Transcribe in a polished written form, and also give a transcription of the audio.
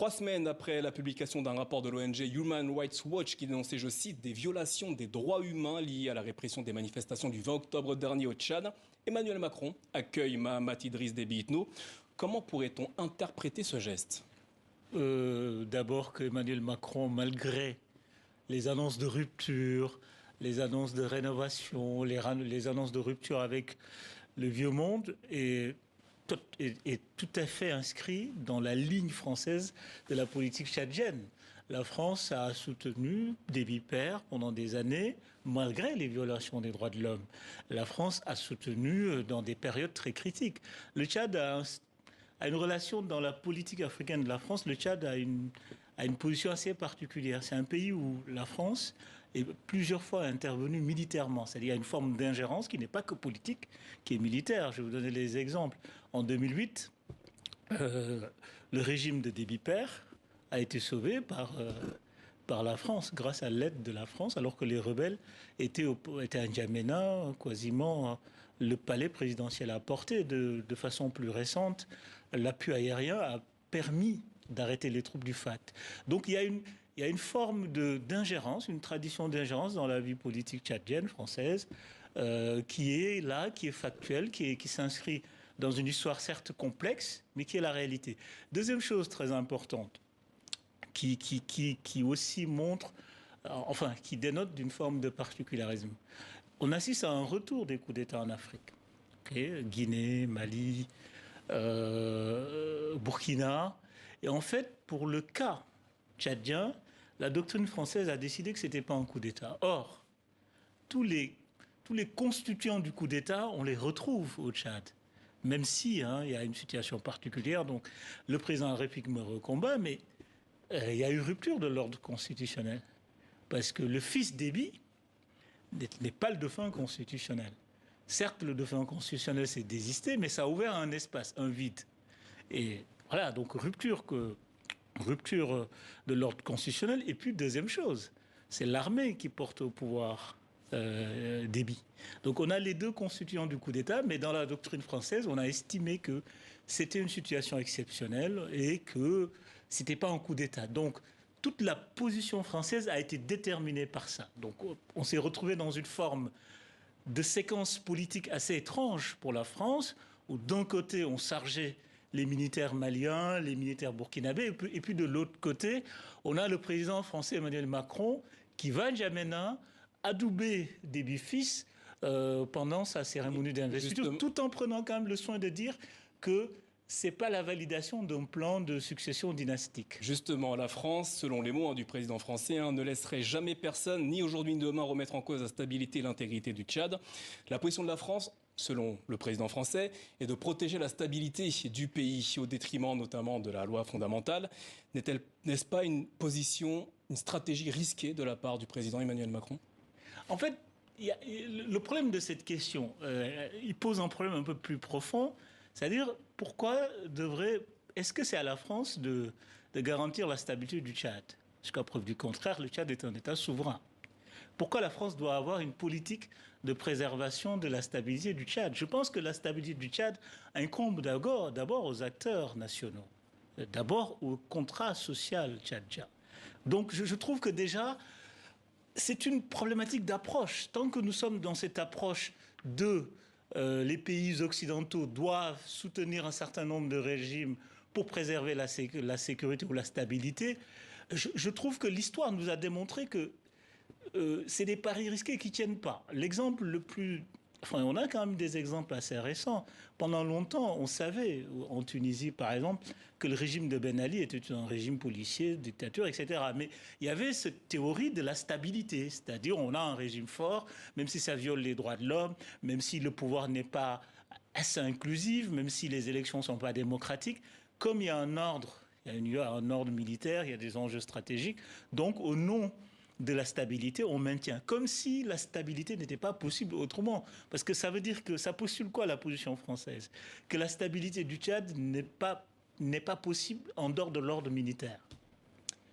3 semaines après la publication d'un rapport de l'ONG Human Rights Watch qui dénonçait, je cite, des violations des droits humains liées à la répression des manifestations du 20 octobre dernier au Tchad, Emmanuel Macron accueille Mahamat Idriss Déby Itno. Comment pourrait-on interpréter ce geste ? D'abord qu'Emmanuel Macron, malgré les annonces de rupture, les annonces de rénovation, les annonces de rupture avec le vieux monde, est tout à fait inscrit dans la ligne française de la politique tchadienne. La France a soutenu Déby Père pendant des années, malgré les violations des droits de l'homme. La France a soutenu dans des périodes très critiques. Le Tchad a une relation dans la politique africaine de la France. Le Tchad a une position assez particulière. C'est un pays où la France est plusieurs fois intervenue militairement. C'est-à-dire qu'il y a une forme d'ingérence qui n'est pas que politique, qui est militaire. Je vais vous donner les exemples. En 2008, le régime de Déby Père a été sauvé par la France, grâce à l'aide de la France, alors que les rebelles étaient à N'Djamena, quasiment le palais présidentiel à portée. De façon plus récente, l'appui aérien a permis d'arrêter les troupes du FAT. Donc il y a une forme d'ingérence, une tradition d'ingérence dans la vie politique tchadienne, française, qui est là, qui est factuelle, qui s'inscrit dans une histoire certes complexe, mais qui est la réalité. Deuxième chose très importante, qui aussi montre, enfin, qui dénote d'une forme de particularisme. On assiste à un retour des coups d'État en Afrique. Okay, Guinée, Mali, Burkina. Et en fait, pour le cas tchadien, la doctrine française a décidé que ce n'était pas un coup d'État. Or, tous les constituants du coup d'État, on les retrouve au Tchad. Même si il y a une situation particulière, donc le président de la République me recombat, mais il y a eu rupture de l'ordre constitutionnel. Parce que le fils Déby n'est pas le dauphin constitutionnel. Certes, le dauphin constitutionnel s'est désisté, mais ça a ouvert un espace, un vide. Et voilà, donc rupture de l'ordre constitutionnel. Et puis, deuxième chose, c'est l'armée qui porte au pouvoir Déby. Donc on a les deux constituants du coup d'État, mais dans la doctrine française, on a estimé que c'était une situation exceptionnelle et que c'était pas un coup d'État. Donc toute la position française a été déterminée par ça. Donc on s'est retrouvé dans une forme de séquence politique assez étrange pour la France, où d'un côté on chargeait les militaires maliens, les militaires burkinabés, et puis de l'autre côté, on a le président français Emmanuel Macron qui va à N'Djamena adouber Déby fils pendant sa cérémonie d'investiture, tout en prenant quand même le soin de dire que c'est pas la validation d'un plan de succession dynastique. Justement, la France, selon les mots du président français, ne laisserait jamais personne, ni aujourd'hui ni demain, remettre en cause la stabilité et l'intégrité du Tchad. La position de la France, selon le président français, est de protéger la stabilité du pays au détriment notamment de la loi fondamentale. N'est-ce pas une position, une stratégie risquée de la part du président Emmanuel Macron ? En fait, le problème de cette question, il pose un problème un peu plus profond, c'est-à-dire est-ce que c'est à la France de garantir la stabilité du Tchad? Jusqu'à preuve du contraire, le Tchad est un État souverain. Pourquoi la France doit avoir une politique de préservation de la stabilité du Tchad? Je pense que la stabilité du Tchad incombe d'abord aux acteurs nationaux, d'abord au contrat social tchadien. Donc je trouve que déjà, c'est une problématique d'approche. Tant que nous sommes dans cette approche les pays occidentaux doivent soutenir un certain nombre de régimes pour préserver la sécurité ou la stabilité, je trouve que l'histoire nous a démontré que c'est des paris risqués qui ne tiennent pas. L'exemple le plus... Enfin, on a quand même des exemples assez récents. Pendant longtemps, on savait, en Tunisie par exemple, que le régime de Ben Ali était un régime policier, dictature, etc. Mais il y avait cette théorie de la stabilité, c'est-à-dire on a un régime fort, même si ça viole les droits de l'homme, même si le pouvoir n'est pas assez inclusif, même si les élections ne sont pas démocratiques, comme il y a un ordre, il y a un ordre militaire, il y a des enjeux stratégiques, donc au nom de la stabilité, on maintient. Comme si la stabilité n'était pas possible autrement. Parce que ça veut dire que ça postule quoi la position française? Que la stabilité du Tchad n'est pas possible en dehors de l'ordre militaire.